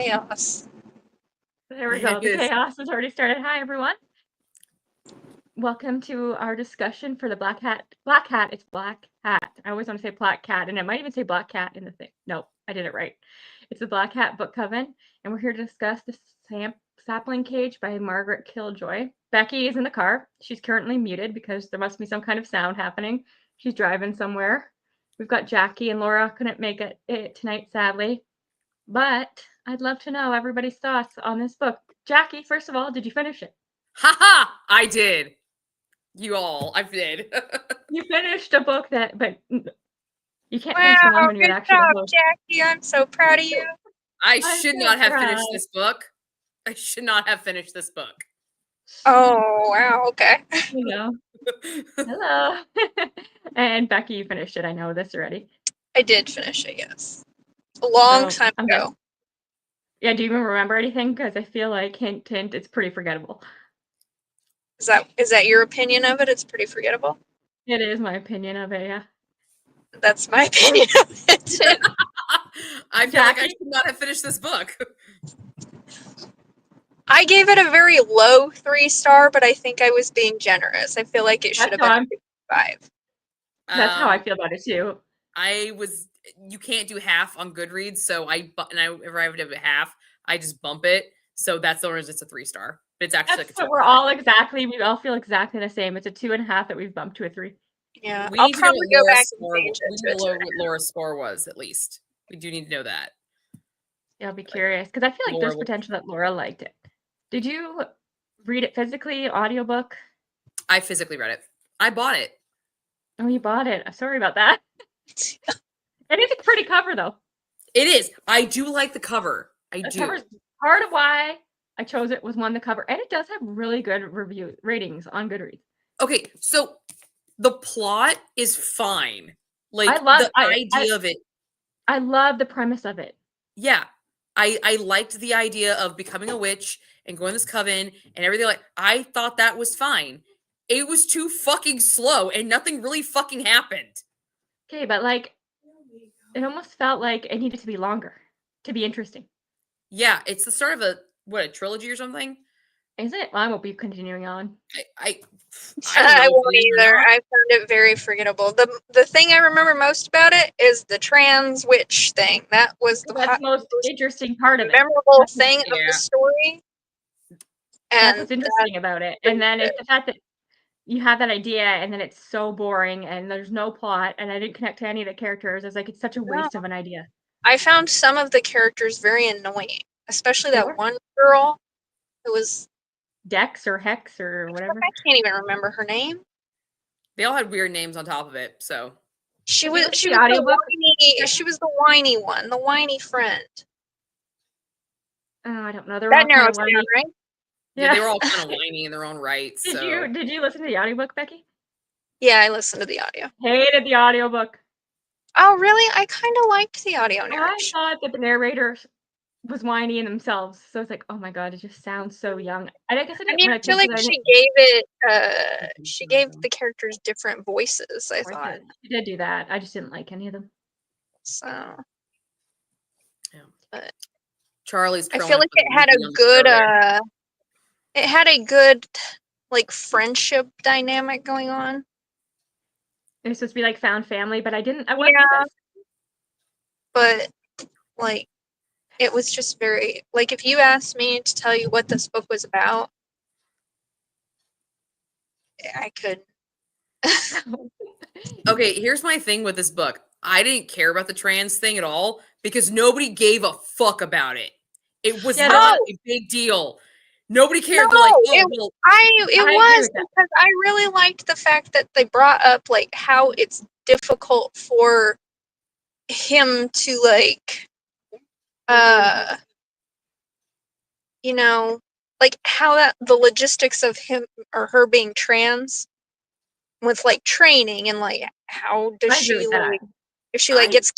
Chaos. There we go. The chaos has already started. Hi, everyone. Welcome to our discussion for the Black Hat. Black Hat. It's Black Hat. I always want to say Black Cat, and it might even say Black Cat in the thing. No, I did it right. It's the Black Hat book Coven, and we're here to discuss the Sapling Cage by Margaret Killjoy. Becky is in the car. She's currently muted because there must be some kind of sound happening. She's driving somewhere. We've got Jackie and Laura couldn't make it tonight, sadly. But I'd love to know everybody's thoughts on this book. Jackie, first of all, did you finish it? Haha! I did. I did. You finished a book but you can't Wow, finish one when you're good actually job, Jackie. I'm so proud of you. I should not have finished this book. I should not have finished this book. Oh, wow, okay. You know. Hello. And Becky, you finished it. I know this already. I did finish it, yes. A long time ago. Yeah, do you even remember anything? Because I feel like, hint, hint, it's pretty forgettable. Is that your opinion of it? It's pretty forgettable? It is my opinion of it, yeah. That's my opinion of it. I feel like I should not have finished this book. I gave it a very low 3-star, but I think I was being generous. I feel like it should have been a 5. That's how I feel about it too. You can't do half on Goodreads, so if I have to do half, I just bump it. So that's the reason it's a 3-star. But it's actually we all feel exactly the same. It's a 2.5 that we've bumped to a 3. Yeah, I'll probably go back and change it. We need to know what Laura's score was, at least. We do need to know that. Yeah, I'll be curious, because I feel like there's potential that Laura liked it. Did you read it physically, audiobook? I physically read it. I bought it. Oh, you bought it. I'm sorry about that. It is a pretty cover, though. It is. I do like the cover. Part of why I chose it was the cover, and it does have really good ratings on Goodreads. Okay, so the plot is fine. Like, the idea of it. I love the premise of it. Yeah. I liked the idea of becoming a witch and going to this coven and everything. Like, I thought that was fine. It was too fucking slow and nothing really fucking happened. Okay, but like, it almost felt like it needed to be longer to be interesting. Yeah, it's the start of a trilogy or something. Is it? Well, I won't be continuing on. I won't either. I found it very forgettable. The thing I remember most about it is the trans witch thing. That was the most interesting part of it. Memorable thing of the story. And that's what's interesting about it. And then it's the fact that you have that idea and then it's so boring and there's no plot and I didn't connect to any of the characters. It's like, it's such a waste of an idea. I found some of the characters very annoying, especially that one girl who was Dex or Hex or whatever. I can't even remember her name. They all had weird names on top of it, so she was the whiny one, the whiny friend. Oh, I don't know. That narrows down, right? Yeah, they were all kind of whiny in their own right. Did you listen to the audiobook, Becky? Yeah, I listened to the audio. Hated the audiobook. Oh, really? I kind of liked the audio narration. I thought that the narrator was whiny in themselves, so it's like, oh my god, it just sounds so young. I guess I feel like she gave the characters different voices. I thought she did do that. I just didn't like any of them. So, yeah. But Charlie's. I feel like it had a good like friendship dynamic going on. It was supposed to be like found family, but I wasn't. But like, it was just very like, if you asked me to tell you what this book was about, I could. Okay, here's my thing with this book. I didn't care about the trans thing at all because nobody gave a fuck about it. It was not a big deal. Nobody cared. No, it was because I really liked the fact that they brought up like how it's difficult for him to like, you know, like how that the logistics of him or her being trans with like training and like how does she like if she like gets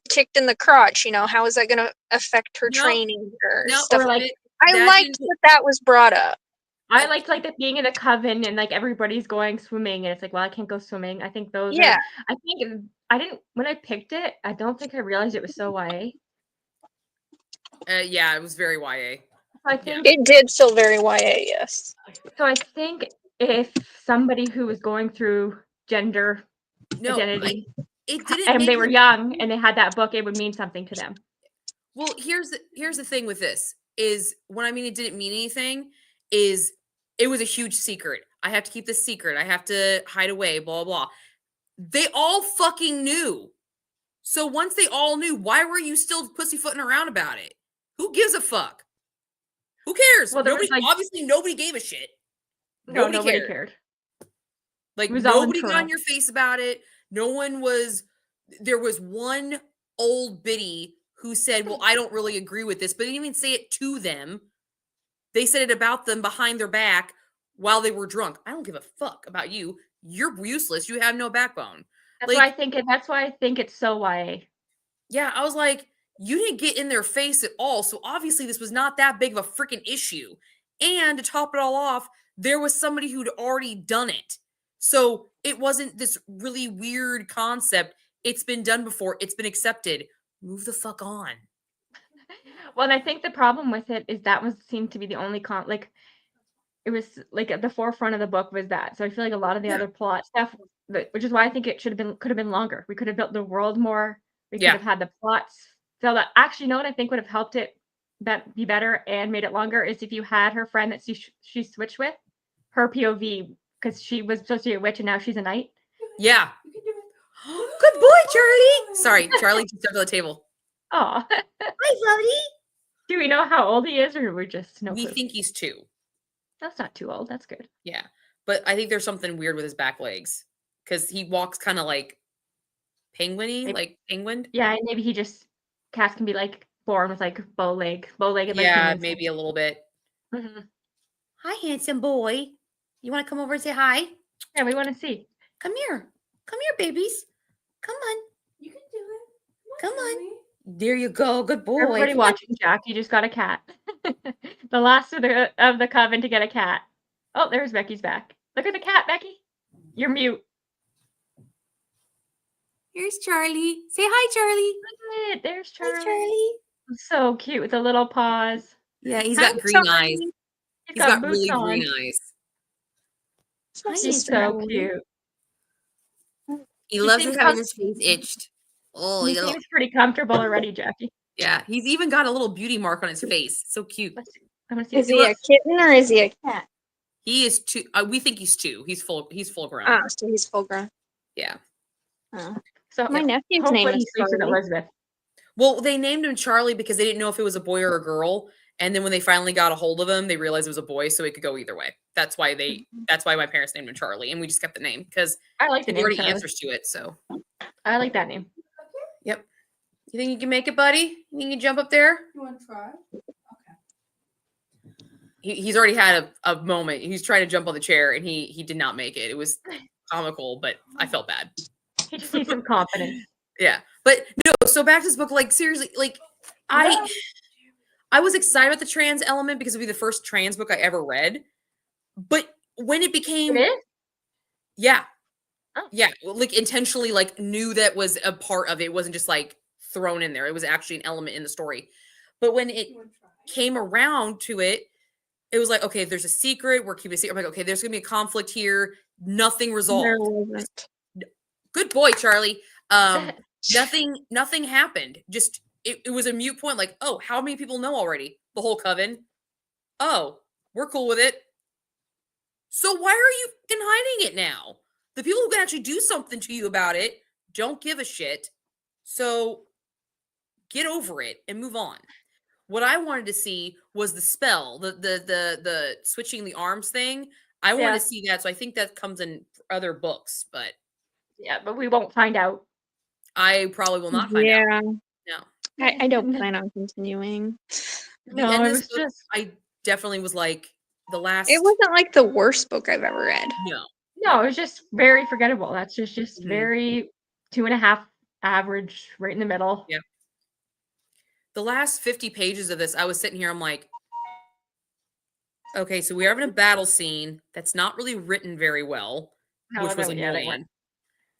kicked in the crotch, you know, how is that going to affect her training or stuff like that? I liked that was brought up. I liked like that being in a coven and like everybody's going swimming and it's like, well, I can't go swimming. I think those I think I didn't when I picked it, I don't think I realized it was so YA. Yeah, it was very YA. I think it did feel very YA, yes. So I think if somebody who was going through gender identity, it didn't and make they were young and they had that book, it would mean something to them. Well, here's the thing with this is when I mean it didn't mean anything is it was a huge secret. I have to keep this secret. I have to hide away, blah, blah. They all fucking knew. So once they all knew, why were you still pussyfooting around about it? Who gives a fuck? Who cares? Well, Obviously nobody gave a shit. Nobody cared. Like, it was all nobody got internal. on your face about it. No one was. There was one old biddy who said, well, I don't really agree with this, but they didn't even say it to them. They said it about them behind their back while they were drunk. I don't give a fuck about you. You're useless. You have no backbone. That's why I think it's so YA. Yeah, I was like, you didn't get in their face at all. So obviously this was not that big of a freaking issue. And to top it all off, there was somebody who'd already done it. So it wasn't this really weird concept. It's been done before. It's been accepted. Move the fuck on. Well, and I think the problem with it is that seemed to be the only it was like at the forefront of the book was that. So I feel like a lot of the other plot stuff, which is why I think it could have been longer. We could have built the world more. We could have had the plots. So that actually, you know what I think would have helped it be better and made it longer is if you had her friend that she switched with, her POV, because she was supposed to be a witch and now she's a knight. Yeah. Good boy, Charlie. Sorry, Charlie just stepped on the table. Oh. Hi, buddy. Do we know how old he is, or we're just no clue? We think he's 2. That's not too old. That's good. Yeah. But I think there's something weird with his back legs because he walks kind of like penguin-y, like penguin. Yeah, and maybe cats can be like born with like bow-legged. Yeah, like maybe a little bit. Mm-hmm. Hi, handsome boy. You want to come over and say hi? Yeah, we want to see. Come here, babies. Come on. You can do it. Come on. There you go. Good boy. Everybody watching, Jack. You just got a cat. The last of the coven to get a cat. Oh, there's Becky's back. Look at the cat, Becky. You're mute. Here's Charlie. Say hi, Charlie. Look at it. There's Charlie. Hi, Charlie. So cute with the little paws. Yeah, he's got green eyes. He's got really green eyes. He's so cute. He loves having his face itched. Oh, he seems pretty comfortable already, Jackie. Yeah, he's even got a little beauty mark on his face. So cute. Is he a kitten or is he a cat? He is 2. We think he's 2. He's full grown. Ah, so he's full grown. Yeah. Oh. So my nephew's name is Elizabeth. Well, they named him Charlie because they didn't know if it was a boy or a girl. And then when they finally got a hold of him, they realized it was a boy, so it could go either way. That's why my parents named him Charlie, and we just kept the name because I like the name. already answers to it. So I like that name. Yep. You think you can make it, buddy? You think you can jump up there? You want to try? Okay. He's already had a moment. He's trying to jump on the chair, and he did not make it. It was comical, but I felt bad. He just needs some confidence. Yeah, but no. So back to this book. Like seriously, like I was excited about the trans element because it would be the first trans book I ever read. But when it became, yeah, yeah, like intentionally, like knew that was a part of it. It wasn't just like thrown in there. It was actually an element in the story. But when it came around to it, it was like, okay, there's a secret. We're keeping a secret. I'm like, okay, there's gonna be a conflict here. Nothing resolved. There wasn't. Good boy, Charlie. Nothing happened. Just it was a mute point. Like, oh, how many people know already? The whole coven. Oh, we're cool with it. So why are you fucking hiding it now? The people who can actually do something to you about it don't give a shit. So get over it and move on. What I wanted to see was the spell, the switching the arms thing. I want to see that. So I think that comes in other books, but we won't find out. I probably will not find out. No. I don't plan on continuing. No, it was just I definitely was like the last. It wasn't like the worst book I've ever read. No, it was just very forgettable. That's just very 2.5 average, right in the middle. Yeah. The last 50 pages of this, I was sitting here, I'm like, okay, so we're having a battle scene that's not really written very well, which was annoying.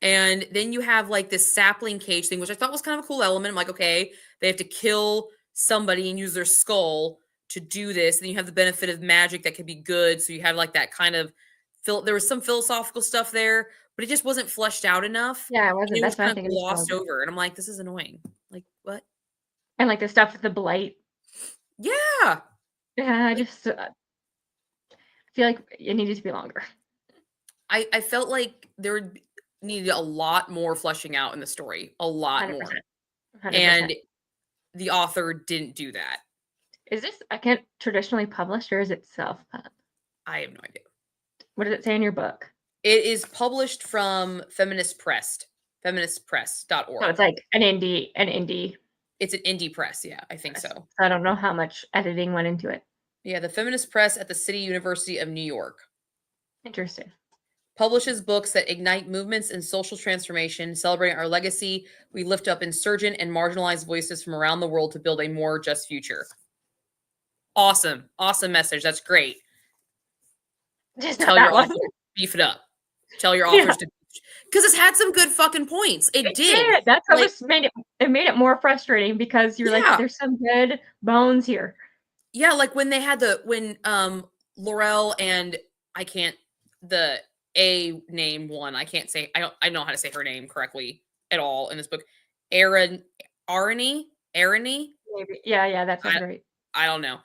And then you have like this sapling cage thing, which I thought was kind of a cool element. I'm like, okay, they have to kill somebody and use their skull to do this. And you have the benefit of magic that could be good. So you had like that kind of there was some philosophical stuff there, but it just wasn't fleshed out enough. Yeah, it And wasn't. it was That's what I kind of think it's glossed called. over. And I'm like, this is annoying. Like, what? And like the stuff with the blight. Yeah. Yeah, I just feel like it needed to be longer. I felt like there needed a lot more fleshing out in the story. A lot 100%. more. 100%. And the author didn't do that. Is this traditionally published or is it self-pub? I have no idea. What does it say in your book? It is published from feministpress.org. So it's like an indie. It's an indie press, yeah, I think so. I don't know how much editing went into it. Yeah, the Feminist Press at the City University of New York. Interesting. Publishes books that ignite movements and social transformation, celebrating our legacy. We lift up insurgent and marginalized voices from around the world to build a more just future. Awesome. Awesome message. That's great. Just Tell your author, beef it up. Tell your authors to, because it's had some good fucking points. It did. That's what made it more frustrating because you're like, there's some good bones here. Yeah, like when they had when Laurel and the A name one, I can't say, I don't know how to say her name correctly at all in this book. Arani? Maybe. Yeah, that sounds right. I don't know.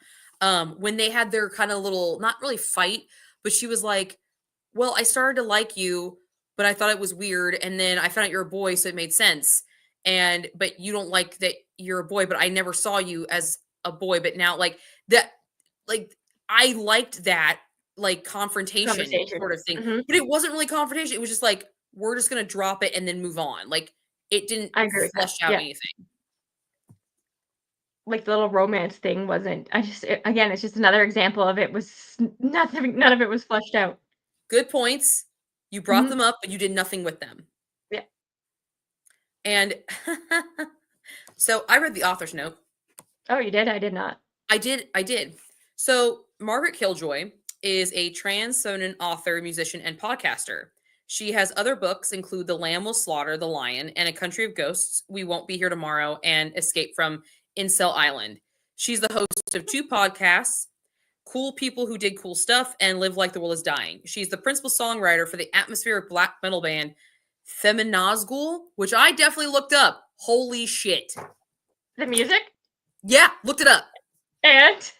When they had their kind of little, not really fight, but she was like, well, I started to like you, but I thought it was weird. And then I found out you're a boy, so it made sense. But you don't like that you're a boy, but I never saw you as a boy. But now I liked that confrontation sort of thing. Mm-hmm. But it wasn't really confrontation. It was just like, we're just going to drop it and then move on. Like it didn't flesh out anything. Like the little romance thing wasn't. Again, it's just another example of it was nothing. None of it was fleshed out. Good points. You brought them up, but you did nothing with them. Yeah. And so I read the author's note. Oh, you did? I did not. I did. So Margaret Killjoy is a trans feminine author, musician, and podcaster. She has other books include The Lamb Will Slaughter the Lion and A Country of Ghosts, We Won't Be Here Tomorrow, and Escape from Incel Island. She's the host of 2 podcasts, Cool People Who Did Cool Stuff and Live Like the World is Dying. She's the principal songwriter for the atmospheric black metal band Feminazgul, which I definitely looked up. Holy shit. The music? Yeah, looked it up. And?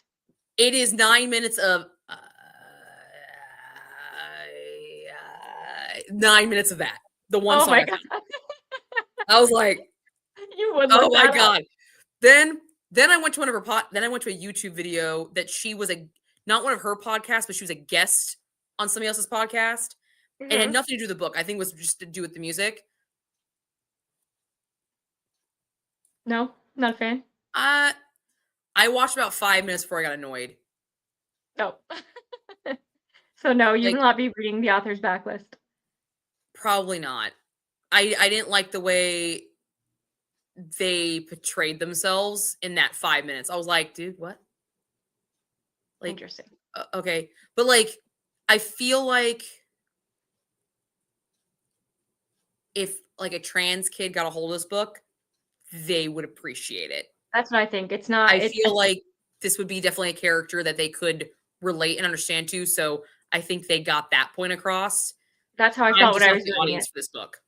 It is 9 minutes of 9 minutes of that. The one song. Oh my God. I was like, you would. Oh my God. Then I went to one of her then I went to a YouTube video that she was not one of her podcasts, but she was a guest on somebody else's podcast. Mm-hmm. It had nothing to do with the book. I think it was just to do with the music. No, not a fan. I watched about 5 minutes before I got annoyed. Oh. So no, you will not be reading the author's backlist. Probably not. I didn't like the way they portrayed themselves in that 5 minutes. I was like, dude, what? Interesting. Okay. But I feel like if a trans kid got a hold of this book, they would appreciate it. That's what I think. It's not. I feel like this would be definitely a character that they could relate and understand to. So I think they got that point across. That's how I felt when I was reading it. For this book.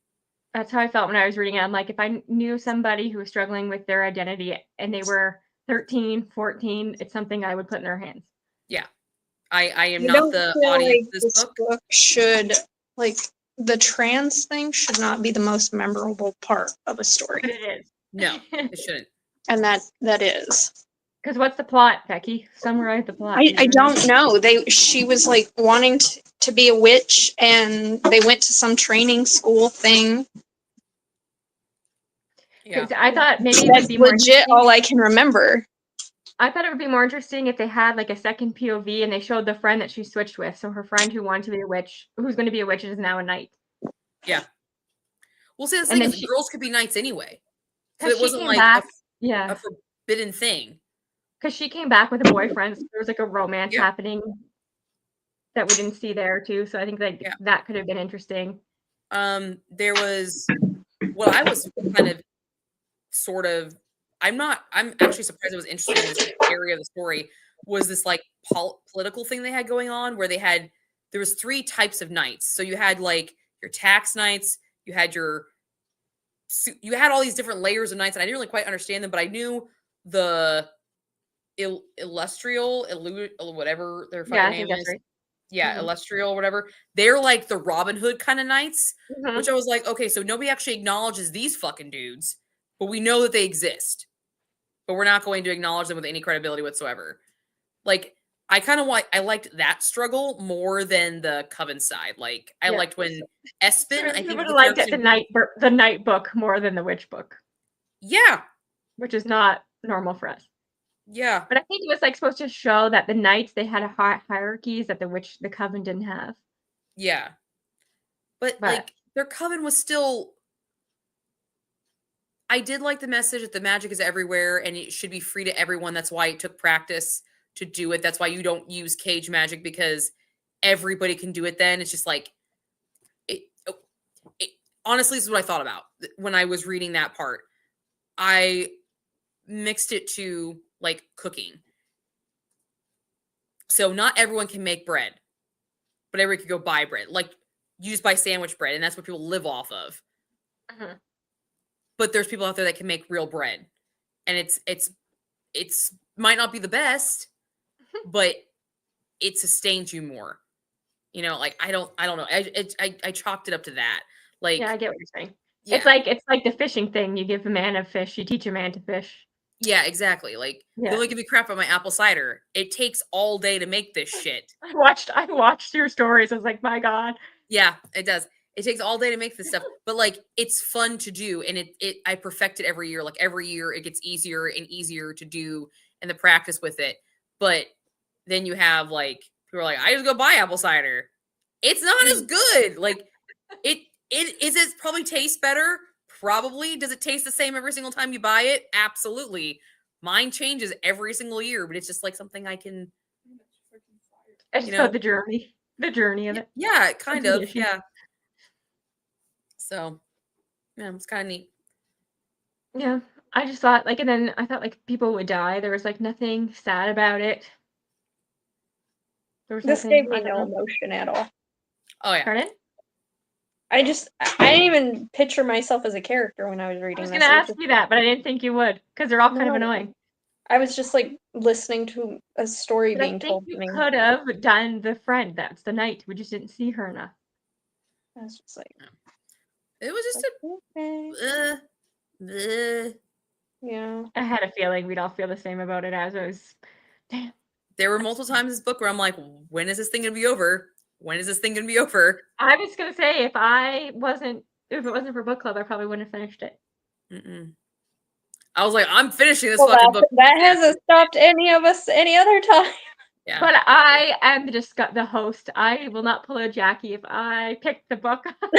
That's how I felt when I was reading it. I'm like, if I knew somebody who was struggling with their identity and they were 13, 14, it's something I would put in their hands. Yeah. I am not the audience like this book should, the trans thing should not be the most memorable part of a story. But it is. No, it shouldn't. And that is. Because what's the plot, Becky? Summarize the plot. I don't know. She was wanting to be a witch, and they went to some training school thing. Yeah. I thought maybe it that's would be more legit all I can remember. I thought it would be more interesting if they had a second POV and they showed the friend that she switched with. So her friend who wanted to be a witch, who's going to be a witch, is now a knight. Yeah. Well, see, the thing is, girls could be knights anyway. So it wasn't a forbidden thing. Because she came back with a boyfriend. So there was a romance happening that we didn't see there too. So I think that could have been interesting. There was what I was kind of sort of I'm actually surprised I was interested in this area of the story, was this like political thing they had going on where there was 3 types of knights. So you had like your tax knights, you had all these different layers of knights, and I didn't really quite understand them, but I knew the illustrial, whatever their Yeah, fucking I name think that's is. right. Yeah, illustrial, whatever. They're like the Robin Hood kind of knights, Mhm. which I was like, okay, so nobody actually acknowledges these fucking dudes, but we know that they exist. But we're not going to acknowledge them with any credibility whatsoever. Like, I liked that struggle more than the Coven side. Like, I Yeah. liked when Espen, I You think would the have liked character. it the night book more than the witch book, Yeah, which is not normal for us. yeah, But I think it was like supposed to show that the knights they had a hierarchies that the Coven didn't have. yeah. But like, their Coven was still. I did like the message that the magic is everywhere and it should be free to everyone. That's why it took practice to do it. That's why you don't use cage magic, because everybody can do it then. It's just like, it honestly, this is what I thought about when I was reading that part. I mixed it to like cooking. So not everyone can make bread, but everyone can go buy bread. Like, you just buy sandwich bread, and that's what people live off of. Mhm. But there's people out there that can make real bread, and it's might not be the best, but it sustains you more. You know, like I don't know. I chalked it up to that. Like, Yeah, I get what you're saying. yeah, It's like the fishing thing. You give a man a fish, you teach a man to fish. yeah, exactly. Like, Yeah. don't give me crap about my apple cider. It takes all day to make this shit. I watched your stories. I was like, my God. Yeah, it does. It takes all day to make this stuff, but like, it's fun to do, and I perfect it every year. Like, every year it gets easier and easier to do, and the practice with it. But then you have like people are like, I just go buy apple cider. It's not as good. Like, it probably tastes better. Probably. Does it taste the same every single time you buy it? Absolutely. Mine changes every single year, but it's just like something I can, I just thought the journey of it. yeah, kind of, Tradition. yeah. So, yeah, it's kind of neat. Yeah, I just thought and then I thought like people would die. There was like nothing sad about it. There was This nothing. gave me I don't no know. emotion at all. Oh yeah. Pardon? I didn't even picture myself as a character when I was I reading was this. gonna It was ask just, you that, but I didn't think you would because they're all kind of No. annoying. I was just like listening to a story But I being think told to you me. could have done the friend. That's the knight. We just didn't see her enough. I was just like, It was just okay. Yeah. I had a feeling we'd all feel the same about it as I was. Damn. There were multiple times in this book where I'm like, when is this thing gonna be over? When is this thing gonna be over? I was gonna say if it wasn't for book club, I probably wouldn't have finished it. Mm-mm. I was like, I'm finishing this Well, fucking book. that hasn't stopped any of us any other time. Yeah. But I am the host. I will not pull a Jackie if I pick the book. I'm gonna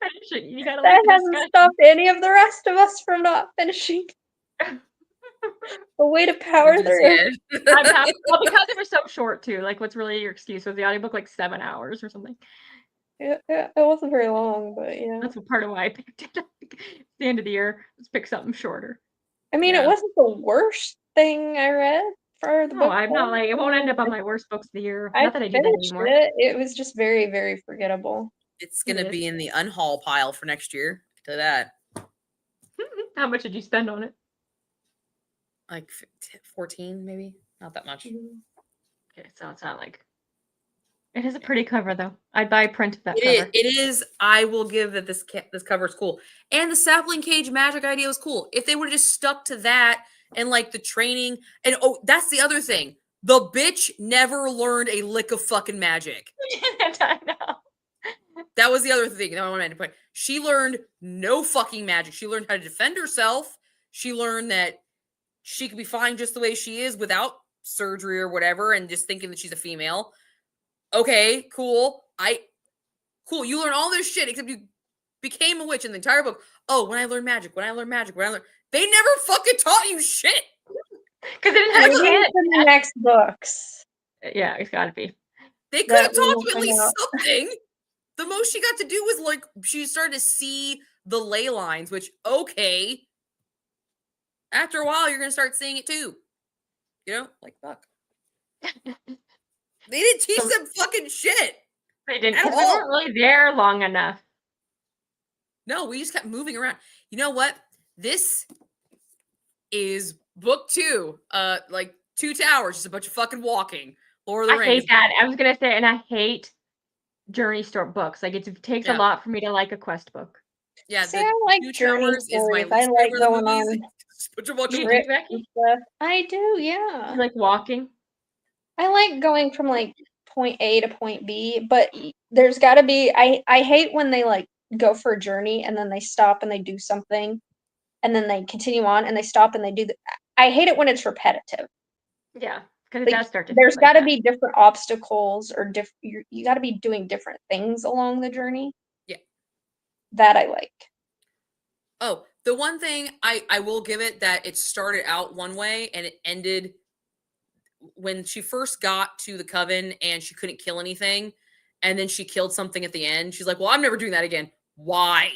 finish it. You gotta That like the hasn't discussion. stopped any of the rest of us from not finishing. A way to power through. Well, because it was so short too. Like, what's really your excuse? Was the audiobook like 7 hours or something? It wasn't very long, but yeah. That's part of why I picked it. It's the end of the year. Let's pick something shorter. I mean, it wasn't the worst thing I read for the book. I'm not like it won't end up on my worst books of the year. I Not that I do that finished anymore. it. It was just very, very forgettable. It's gonna be in the unhaul pile for next year. To that. How much did you spend on it? Like 14, maybe. Not that much. Okay, so it's not like it is a pretty cover though. I'd buy a print of that It cover. is. I will give that this cover is cool, and the sapling cage magic idea was cool. If they would have just stuck to that and like the training, and that's the other thing. The bitch never learned a lick of fucking magic. I know. That was the other thing that I wanted to point. She learned no fucking magic. She learned how to defend herself. She learned that she could be fine just the way she is without surgery or whatever, and just thinking that she's a female. Okay, cool. Cool. You learn all this shit except you became a witch in the entire book. Oh, when I learned magic, they never fucking taught you shit. Because it didn't have a in the next books. Yeah, it's got to be. They could have taught you at least something. The most she got to do was like she started to see the ley lines, which okay. After a while, you're gonna start seeing it too. You know, like fuck. They didn't teach them fucking shit. They didn't, at because we all. weren't really there long enough. No, we just kept moving around. You know what? This is book 2. Like 2 towers, just a bunch of fucking walking. Lord of the I Rings. hate that. I was gonna say, and I hate journey store books. Like it takes a Yeah. lot for me to like a quest book. Yeah, See, the I like 2 journey towers is my stories. I least like favorite of the going movies. on Just a bunch of walking. You trips do, Becky? and stuff. I do, yeah. You like walking? I like going from like point A to point B, but there's got to be. I hate when they like go for a journey and then they stop and they do something, and then they continue on and they stop and they do. I hate it when it's repetitive. Yeah, because it Like does start to. there's feel got like to that. be different obstacles or you got to be doing different things along the journey. Yeah. That I like. Oh, the one thing I will give it that it started out one way and it ended when she first got to the Coven and she couldn't kill anything, and then she killed something at the end. She's like, "Well, I'm never doing that again." Why?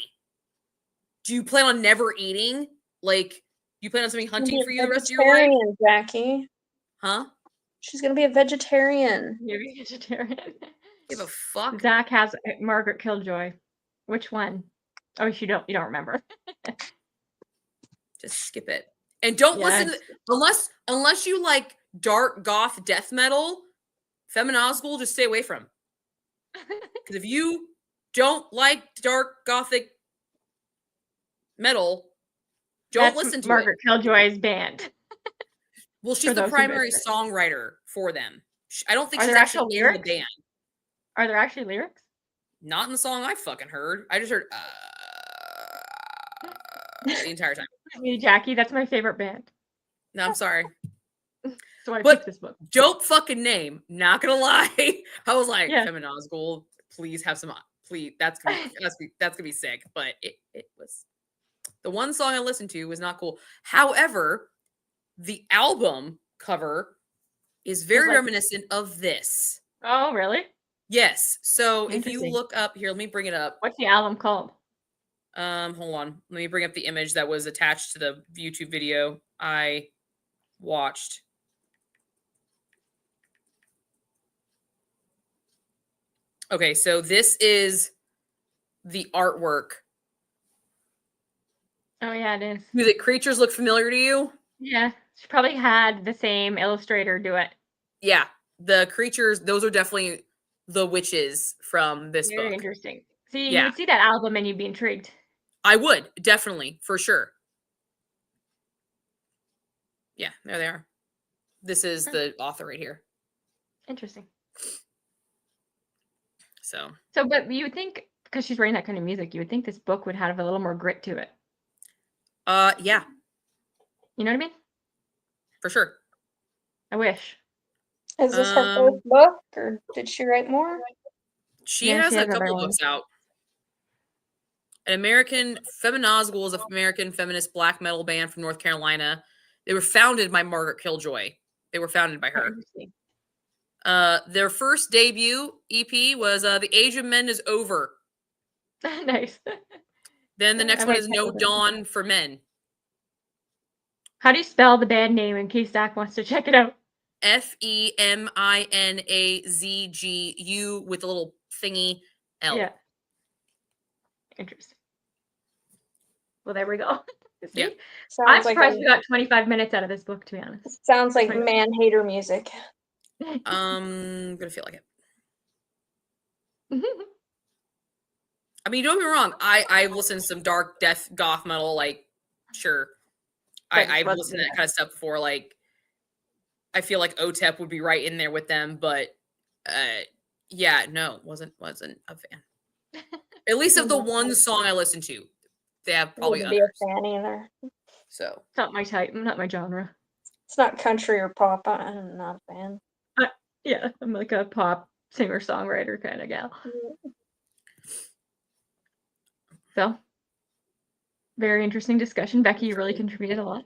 Do you plan on never eating? Like, you plan on something hunting for you the rest of your life? Vegetarian, Jackie. Huh? She's gonna be a vegetarian. Maybe vegetarian. Give a fuck. Zach has Margaret Killjoy. Which one? Oh, you don't remember. Just skip it. And don't listen to unless you like dark goth death metal, Feminazgul, just stay away from. Because if you don't like dark gothic metal, don't listen to Margaret it. Killjoy's band. Well, she's the primary songwriter for them. I don't think she's actually in the band. Are there actually lyrics? Not in the song I fucking heard. I just heard the entire time. Me, Jackie, that's my favorite band. No, I'm sorry. So I picked this book. Dope fucking name. Not gonna lie. I was like, Yeah. Feminazgul, please have some. Please, that's gonna be sick. But it was the one song I listened to was not cool. However, the album cover is very reminiscent of this. Oh, really? Yes. So if you look up here, let me bring it up. What's the album called? Hold on. Let me bring up the image that was attached to the YouTube video I watched. Okay, so this is the artwork. Oh yeah, it is. Do the creatures look familiar to you? Yeah, she probably had the same illustrator do it. Yeah, the creatures, those are definitely the witches from this book. Very interesting. See, you would see that album and you'd be intrigued. I would, definitely, for sure. Yeah, there they are. This is the author right here. Interesting. So, but you would think, because she's writing that kind of music, you would think this book would have a little more grit to it. Yeah. You know what I mean? For sure. I wish. Is this her first book, or did she write more? She has a couple of books out. An American Feminazgul is an American feminist black metal band from North Carolina. They were founded by Margaret Killjoy. They were founded by her. Their first debut EP was The Age of Men is Over. Nice. Then the next one is No Dawn for Men. How do you spell the band name in case Zach wants to check it out? Feminazgu with a little thingy L. Yeah. Interesting. Well, there we go. See? Yeah. I'm surprised we got 25 minutes out of this book, to be honest. Sounds like man-hater music. I'm gonna feel like it. I mean, don't get me wrong. I've listened to some dark death goth metal, like, sure. I've listened to that kind of stuff before. Like, I feel like OTEP would be right in there with them, but yeah, no, wasn't a fan. At least of the one song I listened to. They have probably others. Be a fan either. So it's not my type, not my genre. It's not country or pop. I'm not a fan. Yeah, I'm like a pop singer-songwriter kind of gal. So, very interesting discussion. Becky, you really contributed a lot.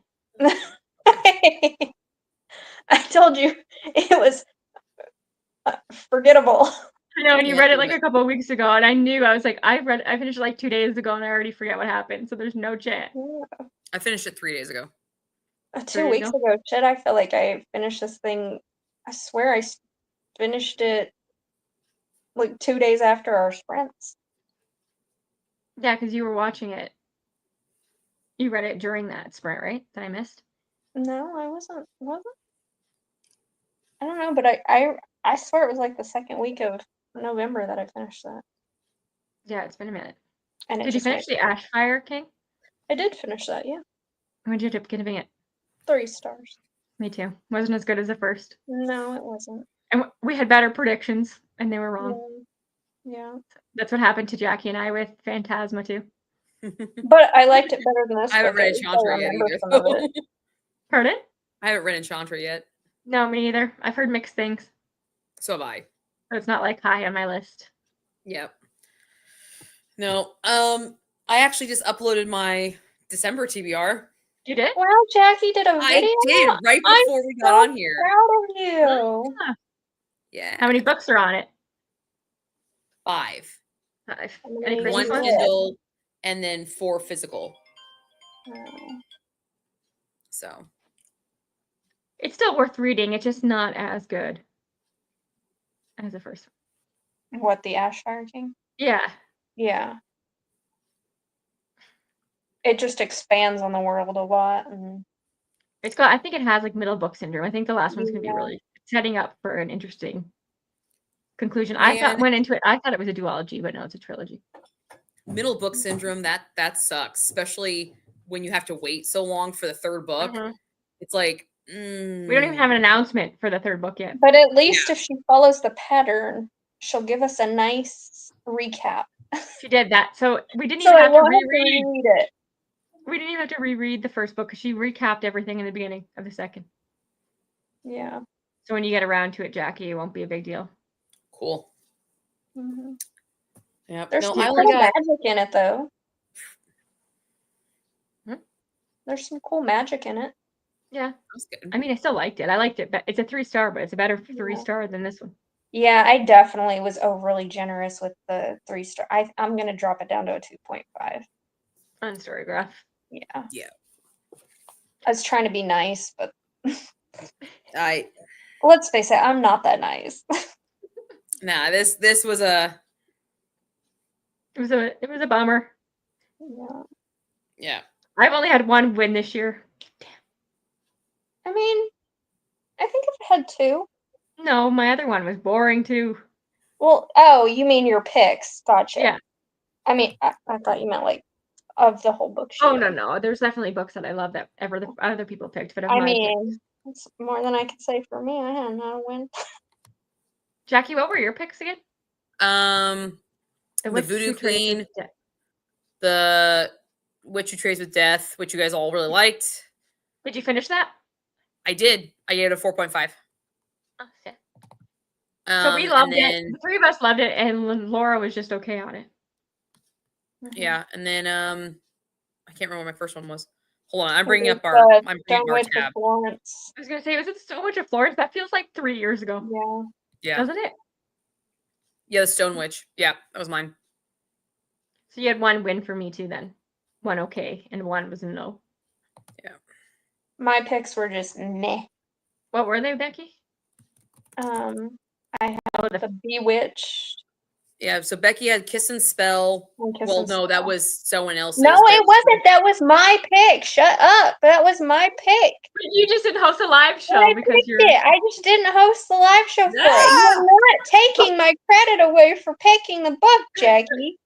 I told you it was forgettable. I know, and you read it like a couple of weeks ago, and I knew, I was like, I finished it like 2 days ago, and I already forget what happened, so there's no chance. I finished it 3 days ago. 2 days weeks ago? ago. Shit, I feel like I finished this thing. I swear finished it like 2 days after our sprints. Yeah, because you were watching it. You read it during that sprint, right? That I missed? No, I wasn't. I don't know, but I swear it was like the second week of November that I finished that. Yeah, it's been a minute. And it Did you just finish went. the Ashfire King? I did finish that, yeah. When did you end up giving it? 3 stars. Me too. Wasn't as good as the first. No, it wasn't. And we had better predictions, and they were wrong. Yeah. That's what happened to Jackie and I with Phantasma too. But I liked it better than this I haven't book. read At least I Enchantra yet remember either. some of it. Pardon? I haven't read Enchantra yet. No, me neither. I've heard mixed things. So have I. So it's not like high on my list. Yep. No. I actually just uploaded my December TBR. You did? Wow, Jackie did a video. I did right I'm before we got so on here. proud of you. Ah, Yeah. how many books are on it? 5. 5. How many Any did Christmas you ones? read? Kindle, and then 4 physical. Oh. So It's still worth reading. It's just not as good as the first one. What, the Ashfire King? Yeah. Yeah. It just expands on the world a lot, and It's got, I think it has like middle book syndrome. I think the last one's going to be yeah. really setting up for an interesting conclusion. Man. Went into it, I thought it was a duology, but no, it's a trilogy. middle book syndrome, that sucks, especially when you have to wait so long for the third book. Mhm. It's like We don't even have an announcement for the third book yet. But at least if she follows the pattern, she'll give us a nice recap. She did that. So we didn't So even I have to won't have to reread. reread it. We didn't even have to reread the first book because she recapped everything in the beginning of the second. Yeah. So when you get around to it, Jackie, it won't be a big deal. cool. Mm-hmm. Yep. There's No, some I cool only got magic in it, though. Hmm? There's some cool magic in it. Yeah. that's good. I mean, I still liked it. I liked it, but it's a 3-star, but it's a better Yeah. 3-star than this one. Yeah, I definitely was overly generous with the 3-star. I'm gonna drop it down to a 2.5. On Storygraph. Yeah. Yeah. I was trying to be nice, but I let's face it, I'm not that nice. nah, this was a It was a bummer. Yeah. yeah. I've only had one win this year. I mean, I think if it had 2. No, my other one was boring too. Well, oh, you mean your picks? Gotcha. Yeah. I mean, I thought you meant like of the whole book. Oh no. There's definitely books that I love that other people picked, but of I my mean, picks. it's more than I can say for me. I had not a win. Jackie, what were your picks again? The Witch Voodoo Who Trades Queen, with Death. the Witch Who Trades with Death, which you guys all really liked. Did you finish that? I did. I gave it a 4.5. Oh, yeah. So we and loved then, it. The 3 of us loved it, and Laura was just okay on it. Yeah, and then I can't remember what my first one was. Hold on, I'm bringing It up was, our Stone Witch of tab. Florence. I was gonna say, was it so much of Florence? That feels like 3 years ago, Yeah. Yeah. doesn't it? Yeah, the Stone Witch. Yeah, that was mine. So you had one win for me too, then. One okay, and one was a no. Yeah. My picks were just meh. What were they, Becky? I have the Bewitched. Yeah, so Becky had Kiss and Spell. and Kiss Well, and no, Spell. that was someone else's. No, but- it wasn't. That was my pick. Shut up. That was my pick. You just didn't host a live show I because picked you're. it. I just didn't host the live show for it. No! You're not taking my credit away for picking the book, Jackie.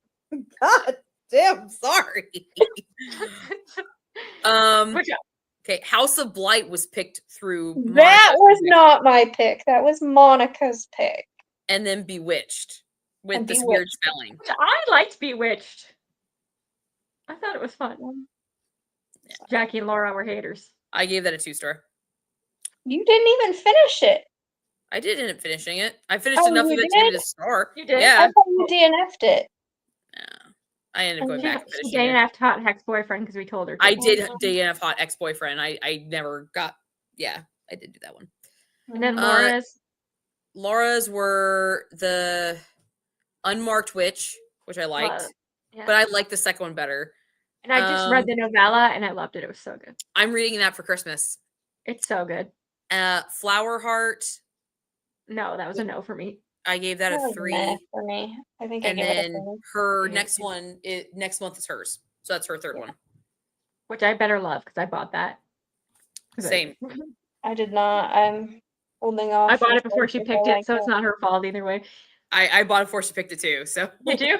God damn, sorry. Which, Okay, House of Blight was picked through That Monica's was pick, not my pick. That was Monica's pick. and then Bewitched with And this weird Bewitched. spelling. I liked Bewitched. I thought it was fun. Jackie and Laura were haters. I gave that a 2-star. You didn't even finish it. I did end up finishing it. I finished Oh, enough of you it to give it did? a star. You did? Yeah. I thought you DNF'd it. I ended up going back and She finishing it. DNF'd hot ex-boyfriend because we told her to. I did DNF hot ex-boyfriend. I never got. Yeah, I did do that one. And then Uh, Laura's. Laura's were the Unmarked Witch, which I liked, yeah. but I liked the second one better. And I just read the novella and I loved it. It was so good. I'm reading that for Christmas. It's so good. Flower Heart. No, that was a no for me. I gave that a 3 for me. I think I and gave it a then 3. her Yeah. next one next month is hers, so that's her third one. Which I better love because I bought that. Same. I did not. I'm holding off. I bought it until before she I picked like it, so it's not her fault either way. I bought it before she picked it too. So Did you?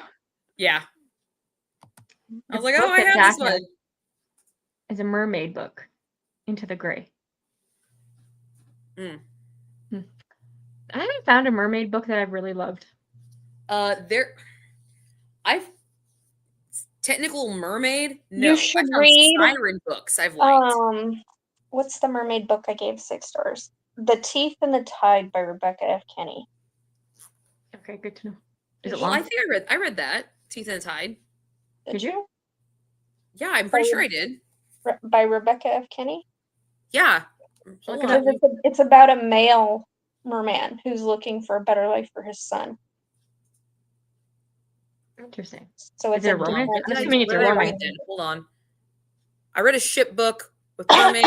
yeah. I was The like, oh, book I that have this Jack one. has is a mermaid book, Into the Gray. Mm. I haven't found a mermaid book that I've really loved. I've technical mermaid. No, You should I found read siren books I've liked. What's the mermaid book I gave 6 stars? The Teeth and the Tide by Rebecca F. Kinney. Okay, good to know. Is it Well, long? I think I read that Teeth and the Tide. Did you? Yeah, I'm pretty sure I did. By Rebecca F. Kinney? Yeah. Look it up. It's about a male merman who's looking for a better life for his son. Interesting. So it's Is it a romance? What I'm did I assuming it's a read romance. then? Hold on. I read a ship book with mermaid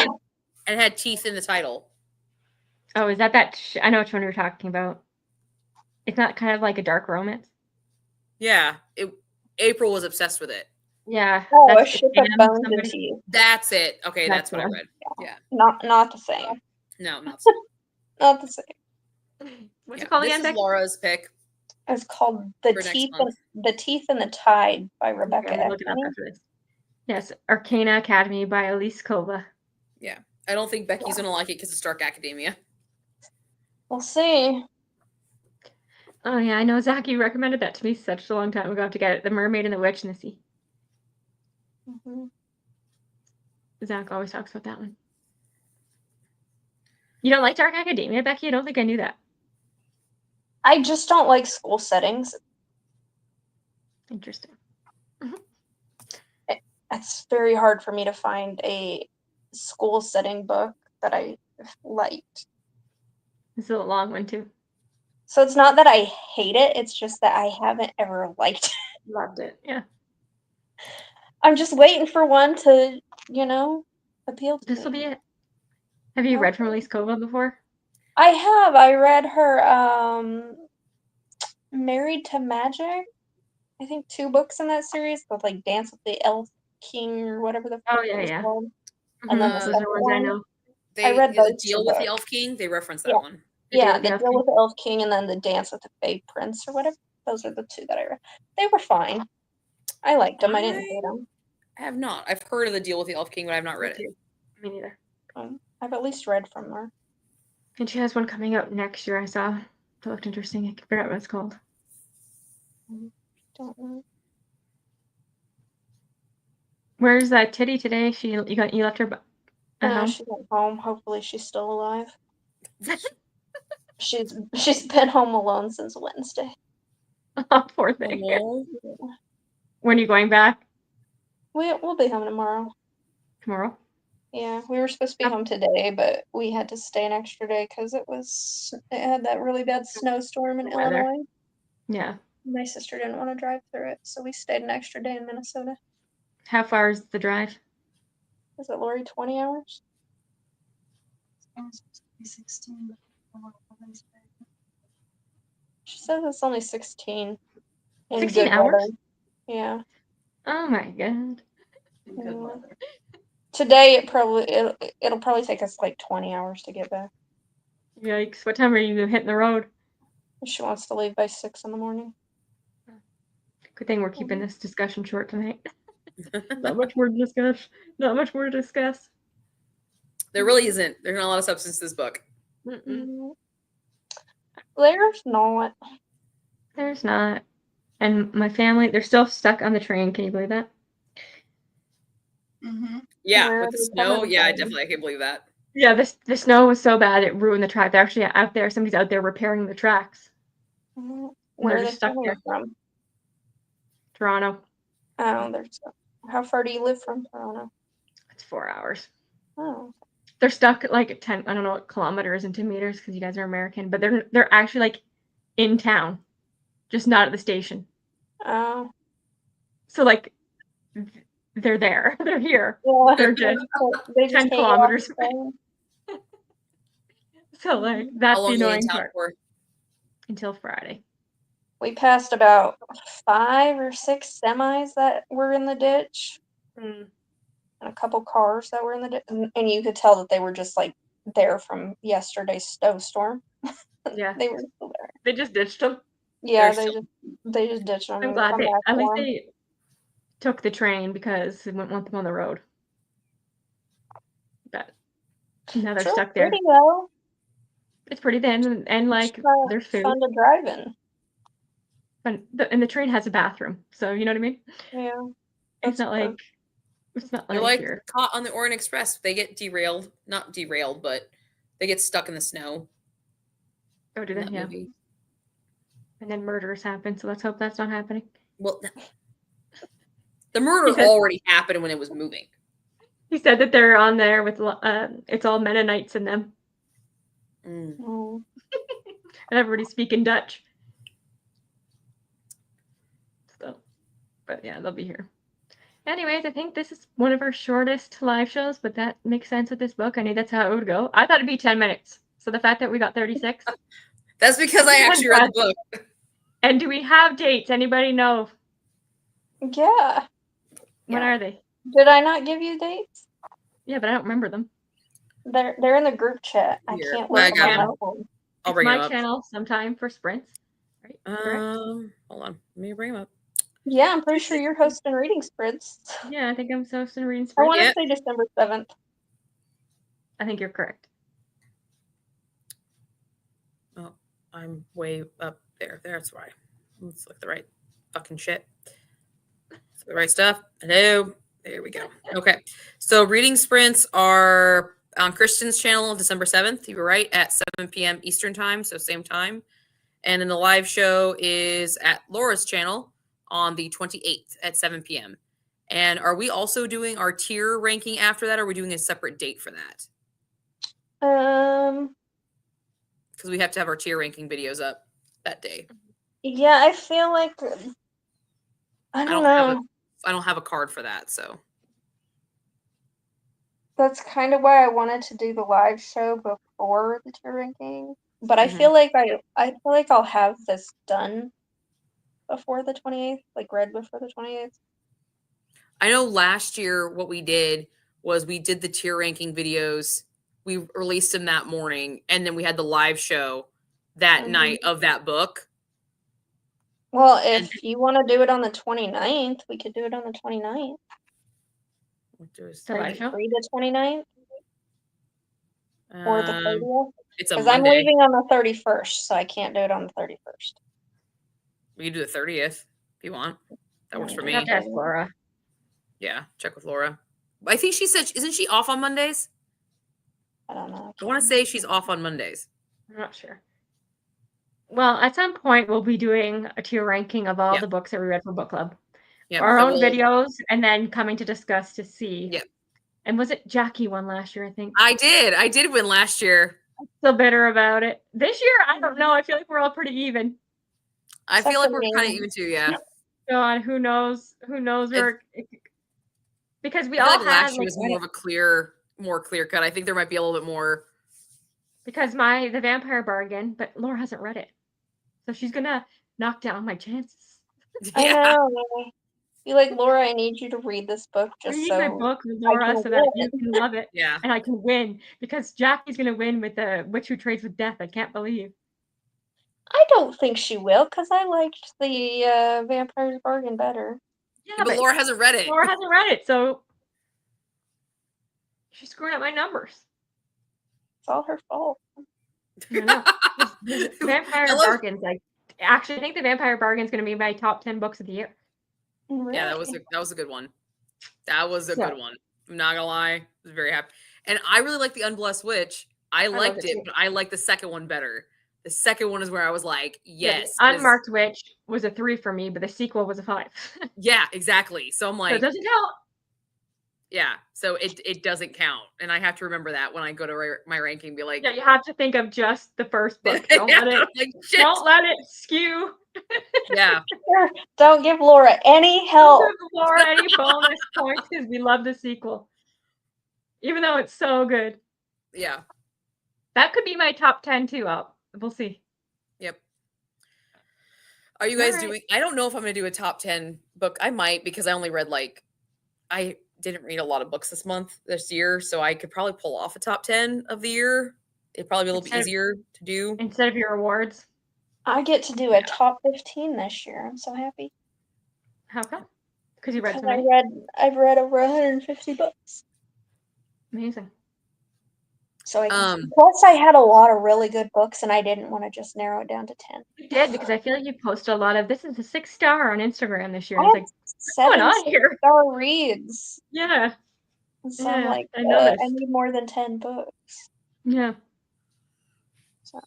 and it had teeth in the title. Oh, is that I know which one you're talking about. It's not kind of like a dark romance? Yeah. April was obsessed with it. Yeah. Oh, A Ship of Bones and Teeth. That's it. Okay, that's what I one. read. Yeah. Not the same. No, not so. Not the same. What's it called This again, is Becky? Laura's pick. It's called For next month. The Teeth and the Tide by Rebecca Okay, F. look it up Kinney. after this. Yes, Arcana Academy by Elise Kova. Yeah. I don't think Becky's going to like it because it's Dark Academia. We'll see. Oh yeah, I know. Zach, you recommended that to me such a long time ago to get it. The Mermaid and the Witch in the Sea. Mm-hmm. Zach always talks about that one. You don't like Dark Academia, Becky? I don't think I knew that. I just don't like school settings. Interesting. It's very hard for me to find a school setting book that I liked. It's a long one too. So it's not that I hate it, it's just that I haven't ever liked it. Loved it. Yeah. I'm just waiting for one to, appeal to This will me. be it. Have you read from Elise Kova before? I have. I read her Married to Magic. I think 2 books in that series, but like Dance with the Elf King or whatever the Oh yeah. called. And then the Those second are ones I know. I read the those Deal 2 with the books. Elf King. They reference that one. Yeah, the Deal with the Elf King and then the Dance with the Fey Prince or whatever. Those are the 2 that I read. They were fine. I liked them. I didn't hate them. I have not. I've heard of the Deal with the Elf King, but I have not read it. Me neither. I've at least read from her. And she has one coming out next year. I saw. It looked interesting. I forgot what it's called. Don't know. Where's that Titty today? You left her at home? She's at home. Hopefully she's still alive. She's been home alone since Wednesday. Oh, poor thing. When are you going back? We'll be home tomorrow. Tomorrow? Yeah, we were supposed to be home today, but we had to stay an extra day because it had that really bad snowstorm in Illinois. Yeah. My sister didn't want to drive through it, so we stayed an extra day in Minnesota. How far is the drive? Is it, Lori, 20 hours? 16. She says it's only 16. 16 hours? Weather. Yeah. Oh my god. Today it'll probably take us like 20 hours to get back. Yikes. What time are you hitting the road? She wants to leave by 6 in the morning. Good thing we're keeping this discussion short tonight. Not much more to discuss. There really isn't. There's not a lot of substance to this book. Mm-mm. There's not. There's not. And my family, they're still stuck on the train. Can you believe that? Mm-hmm. Yeah, with the snow. Yeah, I can't believe that. Yeah, the snow was so bad it ruined the track. They're actually out there. Somebody's out there repairing the tracks. Where are they coming from? Toronto. Oh, how far do you live from Toronto? It's 4 hours. Oh. They're stuck at like 10, I don't know what kilometers into meters because you guys are American, but they're actually like in town, just not at the station. Oh. So like they're there. They're here. Yeah, They're just they just 10 can't get off kilometers the away. phone. So like How that's the long are they in annoying town part. for? Until Friday. We passed about 5 or 6 semis that were in the ditch, and a couple cars that were in the ditch, and you could tell that they were just like there from yesterday's snowstorm. Yeah. They were still there. They just ditched them. Yeah, They're they just ditched them I'm and glad come they back at least for 'em. they took the train because they wouldn't want them on the road. But now they're Sure, stuck there. pretty though. It's pretty thin and like It's there's food. fun to drive in. And the train has a bathroom, so you know what I mean? Yeah, It's that's not fair. like it's not They're like like here. caught on the Orient Express. They get derailed. Not derailed, but they get stuck in the snow Oh, do in they? that Yeah. movie. And then murders happen, so let's hope that's not happening. Well, the murder Because- already happened when it was moving. He said that they're on there with it's all Mennonites in them, Mm. and everybody's speaking Dutch. So, but yeah, they'll be here. Anyways, I think this is one of our shortest live shows, but that makes sense with this book. I knew that's how it would go. I thought it'd be 10 minutes. So the fact that we got 36. That's because I actually read the book. And do we have dates? Anybody know? Yeah. When are they? Did I not give you dates? Yeah, but I don't remember them. They're in the group chat. I Here, can't I look got on my them. phone. I'll It's bring my them up. channel sometime for sprints. Right? Correct? Hold on. Let me bring them up. Yeah, I'm pretty sure you're hosting reading spreads. Yeah, I think I'm supposed to reading I sprints. want to Yep. say December 7th. I think you're correct. Oh, I'm way up there. That's why. Let's look the right fucking shit. Let's look the right stuff. Hello. There we go. Okay. So reading sprints are on Kristen's channel December 7th. You were right, at 7 p.m. Eastern time, so same time. And then the live show is at Laura's channel on the 28th at 7 p.m. And are we also doing our tier ranking after that, or are we doing a separate date for that? Because we have to have our tier ranking videos up that day. Yeah, I feel like I don't know. I don't have a card for that, so. That's kind of why I wanted to do the live show before the tier ranking. But I Mhm. feel like I feel like I'll have this done before the 28th, like read before the 28th. I know last year what we did was we did the tier ranking videos. We released them that morning, and then we had the live show that night of that book. Well, if you want to do it on the 29th, we could do it on the 29th. The live show? Free the 29th or the 30th? It's a Because I'm Monday. leaving on the 31st, so I can't do it on the 31st. We can do the 30th if you want. That works for me. You have to ask Laura. Yeah, check with Laura. I think she said, isn't she off on Mondays? I don't know. I want to say she's off on Mondays. I'm not sure. Well, at some point, we'll be doing a tier ranking of all the books that we read for book club. Yep, Our so own videos, and then coming to discuss to see. Yep. And was it Jackie won last year, I think? I did win last year. I'm still bitter about it. This year, I don't know. I feel like we're all pretty even. I feel like we're kind of even too, yeah. God, who knows? Who knows where? Because we I feel all like had last year was more of a more clear cut. I think there might be a little bit more. Because the Vampire Bargain, but Laura hasn't read it, so she's gonna knock down my chances. I know. Be like, Laura, I need you to read this book just Read so my book, Laura, so that you can love it. Yeah. And I can win because Jackie's gonna win with the Witch Who Trades with Death. I can't believe. I don't think she will, because I liked the Vampire's Bargain better. Yeah, but Laura hasn't read it. Laura hasn't read it, so she's screwing up my numbers. It's all her fault. Vampire Bargain's actually, I think the Vampire Bargain's going to be my top 10 books of the year. Really? Yeah, that was a good one. That was a good one. I'm not gonna lie, I was very happy. And I really like the Unblessed Witch. I liked it, but I like the second one better. The second one is where I was like, yes. Yeah, Unmarked Witch was a 3 for me, but the sequel was a 5. Yeah, exactly. So I'm like, so it doesn't count. Yeah, so it doesn't count, and I have to remember that when I go to my ranking. Be like, yeah, you have to think of just the first book. Don't let it skew Yeah. Don't give Laura any help. Don't give Laura any bonus points because we love the sequel. Even though it's so good. Yeah. That could be my top 10 too. We'll see. Yep. Are you guys Alright. doing? I don't know if I'm going to do a top 10 book. I might because I only read I didn't read a lot of books this year, so I could probably pull off a top 10 of the year. It'd probably be a little bit easier to do. Instead of your awards. I get to do a top 15 this year. I'm so happy. How come? Because you read so Because many? I've read over 150 books. Amazing. So plus I had a lot of really good books and I didn't want to just narrow it down to 10. You did, because I feel like you posted a lot of, this is a 6-star on Instagram this year. I And had it's like, what's going on here? 7-star reads. Yeah. So I'm like, I noticed. I need more than 10 books. Yeah. So.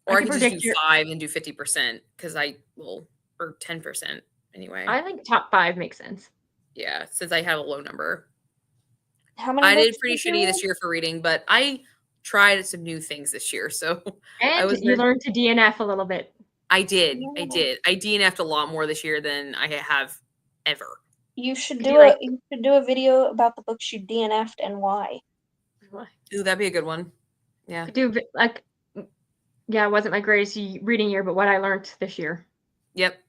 Or I could just do 5 and do 50% because or 10% anyway. I think top 5 makes sense. Yeah, since I have a low number. How many? I did pretty shitty this year for reading, but I tried some new things this year. So and you learned to DNF a little bit. I did. Yeah. I DNF'd a lot more this year than I have ever. You should do a video about the books you DNF'd and why. Ooh, that'd be a good one. Yeah. It wasn't my greatest reading year, but what I learned this year. Yep.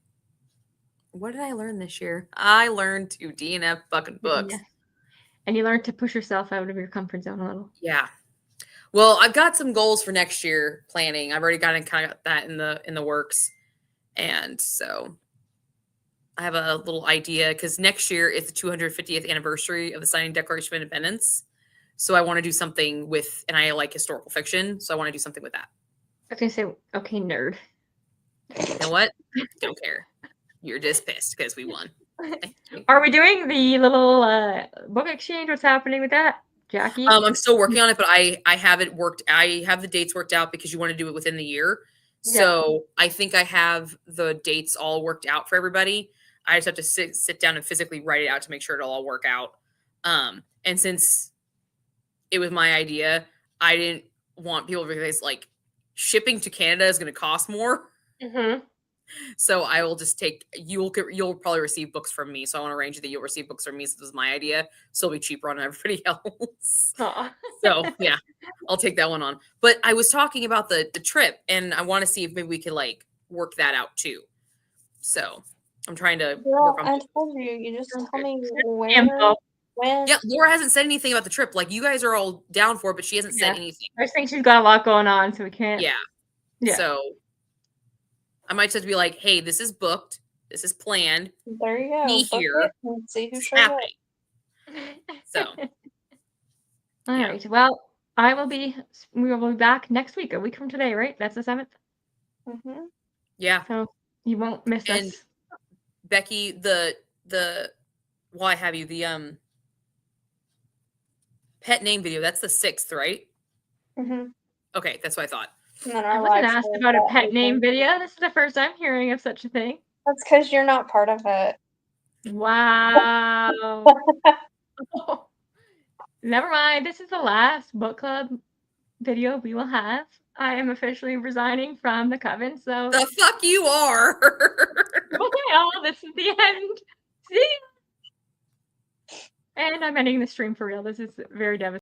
What did I learn this year? I learned to DNF fucking books. Yeah. And you learned to push yourself out of your comfort zone a little. Yeah. Well, I've got some goals for next year planning. I've already kind of got that in the works. And so I have a little idea because next year is the 250th anniversary of the signing Declaration of Independence. So I want to do something and I like historical fiction. So I want to do something with that. I was going to say, okay, nerd. You know what? Don't care. You're just pissed because we won. Are we doing the little book exchange? What's happening with that, Jackie? I'm still working on it, but I have it worked. I have the dates worked out because you want to do it within the year. So I think I have the dates all worked out for everybody. I just have to sit down and physically write it out to make sure it'll all work out. And since it was my idea, I didn't want people to realize shipping to Canada is going to cost more. Mm-hmm. So I will just you'll probably receive books from me. So I want to arrange that you'll receive books from me. So this is my idea. So it'll be cheaper on everybody else. So yeah, I'll take that one on. But I was talking about the trip and I want to see if maybe we could work that out too. So I'm trying to work on. I told you. You just tell me when. Yeah, Laura hasn't said anything about the trip. You guys are all down for it, but she hasn't said anything. I think she's got a lot going on, so we can't. Yeah. So I might just be like, hey, this is booked. This is planned. There you go. Be here. And see who shows up. So. All right. Well, we will be back next week, a week from today, right? That's the 7th? Mm-hmm. Yeah. So you won't miss us. Becky, while I have you, the pet name video, that's the 6th, right? Mm-hmm. Okay, that's what I thought. I wasn't asked about a pet name video. This is the first I'm hearing of such a thing. That's because you're not part of it. Wow. Never mind. This is the last book club video we will have. I am officially resigning from the Coven, so... The fuck you are! Okay, y'all. This is the end. See ya! And I'm ending the stream for real. This is very devastating.